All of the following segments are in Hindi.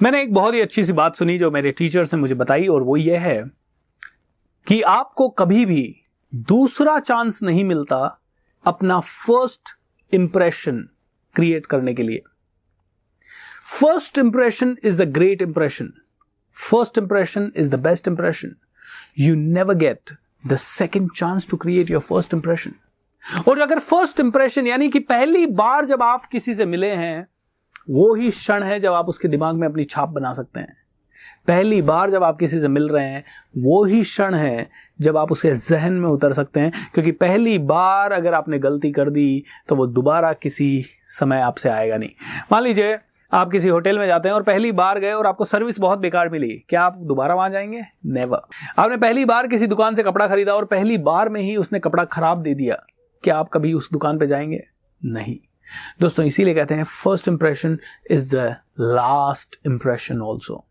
मैंने एक बहुत ही अच्छी सी बात सुनी जो मेरे टीचर्स ने मुझे बताई, और वो ये है कि आपको कभी भी दूसरा चांस नहीं मिलता अपना फर्स्ट इंप्रेशन क्रिएट करने के लिए। First impression is the great impression, first impression is the best impression. You never get the second chance to create your first impression. और अगर फर्स्ट इंप्रेशन यानी कि पहली बार जब आप किसी से मिले हैं, वो ही क्षण है जब आप उसके दिमाग में अपनी छाप बना सकते हैं। पहली बार जब आप किसी से मिल रहे हैं, वो ही क्षण है जब आप उसके जहन में उतर सकते हैं, क्योंकि पहली बार अगर आपने गलती कर दी तो वो दोबारा किसी समय आपसे आएगा नहीं। मान लीजिए आप किसी होटल में जाते हैं और पहली बार गए और आपको सर्विस बहुत बेकार मिली, क्या आप दोबारा वहां जाएंगे? नेवर। आपने पहली बार किसी दुकान से कपड़ा खरीदा और पहली बार में ही उसने कपड़ा खराब दे दिया, क्या आप कभी उस दुकान पे जाएंगे? नहीं। दोस्तों, इसीलिए कहते हैं first impression is the last impression also.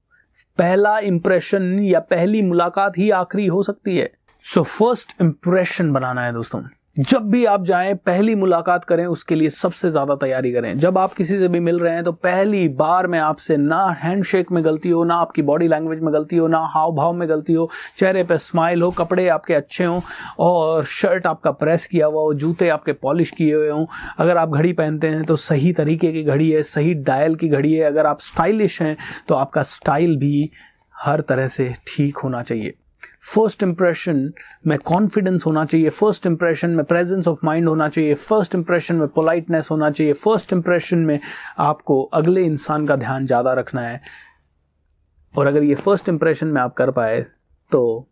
पहला इंप्रेशन या पहली मुलाकात ही आखिरी हो सकती है। सो फर्स्ट इंप्रेशन बनाना है दोस्तों। जब भी आप जाएं, पहली मुलाकात करें, उसके लिए सबसे ज्यादा तैयारी करें। जब आप किसी से भी मिल रहे हैं तो पहली बार में आपसे ना हैंडशेक में गलती हो, ना आपकी बॉडी लैंग्वेज में गलती हो, ना हाव भाव में गलती हो, चेहरे पे स्माइल हो, कपड़े आपके अच्छे हों और शर्ट आपका प्रेस किया हुआ हो, जूते आपके पॉलिश किए हुए हों। अगर आप घड़ी पहनते हैं तो सही तरीके की घड़ी है, सही डायल की घड़ी है। अगर आप स्टाइलिश हैं तो आपका स्टाइल भी हर तरह से ठीक होना चाहिए। फर्स्ट इंप्रेशन में कॉन्फिडेंस होना चाहिए, फर्स्ट इंप्रेशन में प्रेजेंस ऑफ माइंड होना चाहिए, फर्स्ट इंप्रेशन में पोलाइटनेस होना चाहिए, फर्स्ट इंप्रेशन में आपको अगले इंसान का ध्यान ज्यादा रखना है। और अगर ये फर्स्ट इंप्रेशन में आप कर पाए तो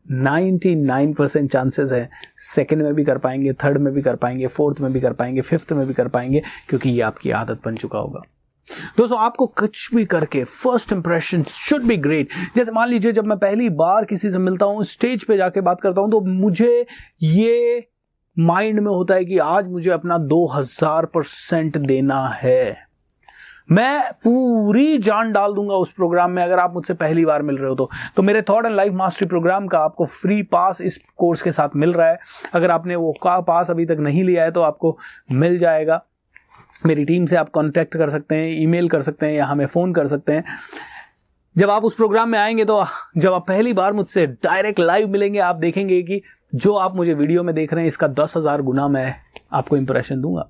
99% चांसेस है सेकंड में भी कर पाएंगे, थर्ड में भी कर पाएंगे, फोर्थ में भी कर पाएंगे, फिफ्थ में भी कर पाएंगे, क्योंकि ये आपकी आदत बन चुका होगा। दोस्तों, आपको कुछ भी करके first impression should be great. जैसे मान लीजिए जब मैं पहली बार किसी से मिलता हूं, स्टेज पे जाके बात करता हूं, तो मुझे ये माइंड में होता है कि आज मुझे अपना 2000% देना है। मैं पूरी जान डाल दूंगा उस प्रोग्राम में। अगर आप मुझसे पहली बार मिल रहे हो तो मेरे thought and life mastery programme का आपको फ्री पास इस कोर्स के साथ मिल रहा है। अगर आपने वो पास अभी तक नहीं लिया है तो आपको मिल जाएगा। मेरी टीम से आप कांटेक्ट कर सकते हैं, ईमेल कर सकते हैं या हमें फ़ोन कर सकते हैं। जब आप उस प्रोग्राम में आएंगे तो जब आप पहली बार मुझसे डायरेक्ट लाइव मिलेंगे, आप देखेंगे कि जो आप मुझे वीडियो में देख रहे हैं इसका 10,000 गुना मैं आपको इंप्रेशन दूंगा।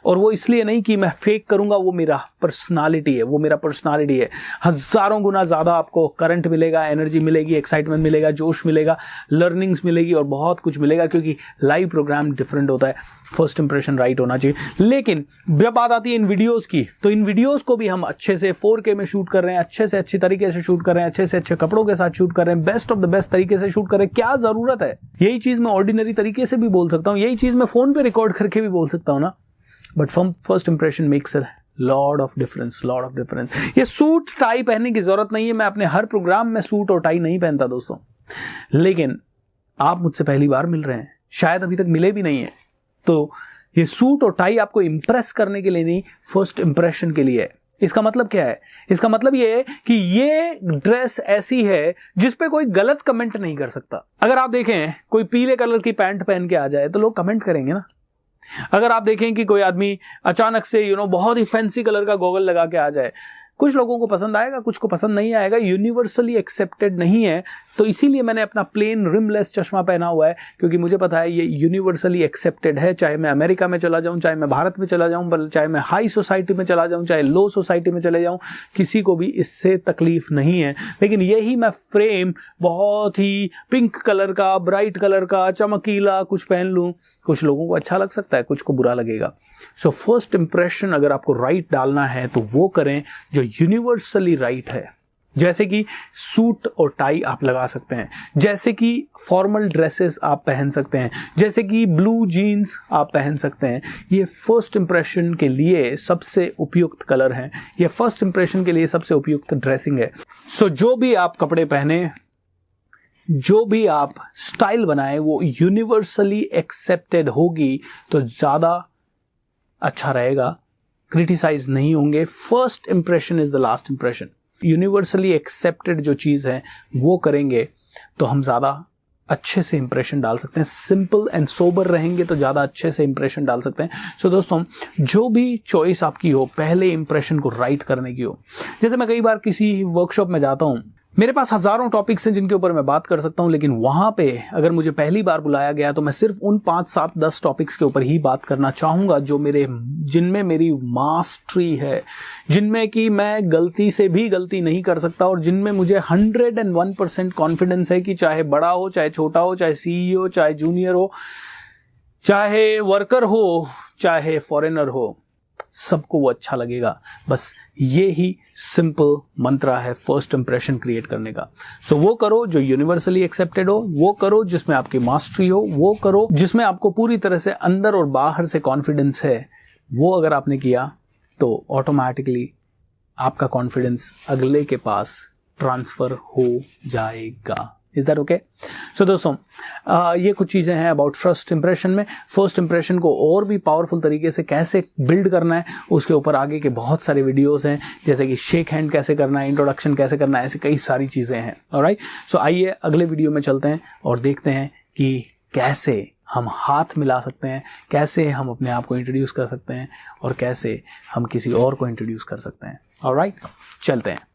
और वो इसलिए नहीं कि मैं फेक करूंगा, वो मेरा पर्सनालिटी है, वो मेरा पर्सनालिटी है। हजारों गुना ज्यादा आपको करंट मिलेगा, एनर्जी मिलेगी, एक्साइटमेंट मिलेगा, जोश मिलेगा, लर्निंग्स मिलेगी और बहुत कुछ मिलेगा, क्योंकि लाइव प्रोग्राम डिफरेंट होता है। फर्स्ट इंप्रेशन राइट होना चाहिए। लेकिन जब बात आती है इन वीडियोस की, तो इन वीडियोस को भी हम अच्छे से 4K में शूट कर रहे हैं, अच्छे से अच्छी तरीके से शूट कर रहे हैं, अच्छे से अच्छे कपड़ों के साथ शूट कर रहे हैं, बेस्ट ऑफ द बेस्ट तरीके से शूट कर रहे हैं। क्या जरूरत है? यही चीज मैं ऑर्डिनरी तरीके से भी बोल सकता हूं, यही चीज मैं फोन पे रिकॉर्ड करके भी बोल सकता हूं ना। But first impression makes a lot of difference, lot of difference. ये सूट टाई पहनने की जरूरत नहीं है। मैं अपने हर प्रोग्राम में सूट और टाई नहीं पहनता दोस्तों। लेकिन आप मुझसे पहली बार मिल रहे हैं, शायद अभी तक मिले भी नहीं है, तो ये सूट और टाई आपको इंप्रेस करने के लिए नहीं, फर्स्ट इंप्रेशन के लिए है। इसका मतलब क्या है? इसका मतलब ये है कि ये ड्रेस ऐसी है जिस पे कोई गलत कमेंट नहीं कर सकता। अगर आप देखें कोई पीले कलर की पैंट पहन के आ जाए तो लोग कमेंट करेंगे ना। अगर आप देखें कि कोई आदमी अचानक से बहुत ही फैंसी कलर का गॉगल लगा के आ जाए, कुछ लोगों को पसंद आएगा, कुछ को पसंद नहीं आएगा, यूनिवर्सली एक्सेप्टेड नहीं है। तो इसीलिए मैंने अपना प्लेन रिमलेस चश्मा पहना हुआ है, क्योंकि मुझे पता है ये यूनिवर्सली एक्सेप्टेड है। चाहे मैं अमेरिका में चला जाऊं, चाहे मैं भारत में चला जाऊं, चाहे मैं हाई सोसाइटी में चला जाऊं, चाहे लो सोसाइटी में चले जाऊं, किसी को भी इससे तकलीफ नहीं है। लेकिन यही मैं फ्रेम बहुत ही पिंक कलर का, ब्राइट कलर का, चमकीला कुछ पहन लूं, कुछ लोगों को अच्छा लग सकता है, कुछ को बुरा लगेगा। सो फर्स्ट इंप्रेशन अगर आपको राइट डालना है तो वो करें जो यूनिवर्सली राइट है। जैसे कि सूट और टाई आप लगा सकते हैं, जैसे कि फॉर्मल ड्रेसेस आप पहन सकते हैं, जैसे कि ब्लू जीन्स आप पहन सकते हैं। ये फर्स्ट इंप्रेशन के लिए सबसे उपयुक्त कलर हैं, ये फर्स्ट इंप्रेशन के लिए सबसे उपयुक्त ड्रेसिंग है। सो जो भी आप कपड़े पहने, जो भी आप स्टाइल बनाए, वो यूनिवर्सली एक्सेप्टेड होगी तो ज्यादा अच्छा रहेगा, क्रिटिसाइज नहीं होंगे। First impression is the last impression. Universally accepted जो चीज है वो करेंगे तो हम ज्यादा अच्छे से इंप्रेशन डाल सकते हैं। सिंपल एंड सोबर रहेंगे तो ज़्यादा अच्छे से इंप्रेशन डाल सकते हैं। सो दोस्तों, जो भी चॉइस आपकी हो, पहले इंप्रेशन को राइट करने की हो। जैसे मैं कई बार किसी वर्कशॉप में जाता हूँ, मेरे पास हजारों टॉपिक्स हैं जिनके ऊपर मैं बात कर सकता हूं, लेकिन वहां पे अगर मुझे पहली बार बुलाया गया तो मैं सिर्फ उन 5, 7, 10 टॉपिक्स के ऊपर ही बात करना चाहूंगा जिनमें मेरी मास्टरी है, जिनमें कि मैं गलती से भी गलती नहीं कर सकता, और जिनमें मुझे 101% कॉन्फिडेंस है कि चाहे बड़ा हो, चाहे छोटा हो, चाहे CEO, चाहे जूनियर हो, चाहे वर्कर हो, चाहे फॉरेनर हो, सबको वो अच्छा लगेगा। बस ये ही सिंपल मंत्रा है फर्स्ट इंप्रेशन क्रिएट करने का। सो वो करो जो यूनिवर्सली एक्सेप्टेड हो, वो करो जिसमें आपकी मास्टरी हो, वो करो जिसमें आपको पूरी तरह से अंदर और बाहर से कॉन्फिडेंस है। वो अगर आपने किया तो ऑटोमेटिकली आपका कॉन्फिडेंस अगले के पास ट्रांसफर हो जाएगा। Is that okay? सो दोस्तों, ये कुछ चीज़ें हैं अबाउट फर्स्ट इंप्रेशन में। फर्स्ट इंप्रेशन को और भी पावरफुल तरीके से कैसे बिल्ड करना है, उसके ऊपर आगे के बहुत सारे वीडियोस हैं, जैसे कि शेक हैंड कैसे करना है, इंट्रोडक्शन कैसे करना है, ऐसे कई सारी चीज़ें हैं। ऑलराइट, सो आइए अगले वीडियो में चलते हैं और देखते हैं कि कैसे हम हाथ मिला सकते हैं, कैसे हम अपने आप को इंट्रोड्यूस कर सकते हैं, और कैसे हम किसी और को इंट्रोड्यूस कर सकते हैं। ऑलराइट, चलते हैं।